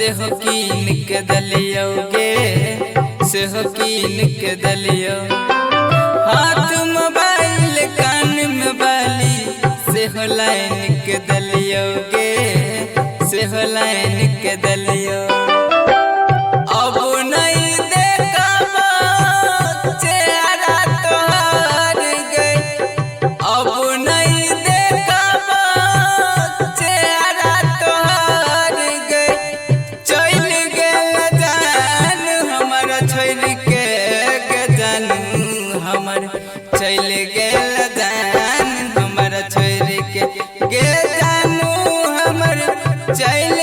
से हो कीन के दलियोगे से हो कीन के दलियो हाथ मोबाइल कान में बाली से हो लाइन के दलियोगे से हो लाइन के दलियो अब नहीं देखा चेहरा तोहार गए अब नहीं देखा चेहरा तोहार गए चल गए जान हमारा छोड़ के जानू हमर चल गए जान हमारा छोड़ के जानू हमर चल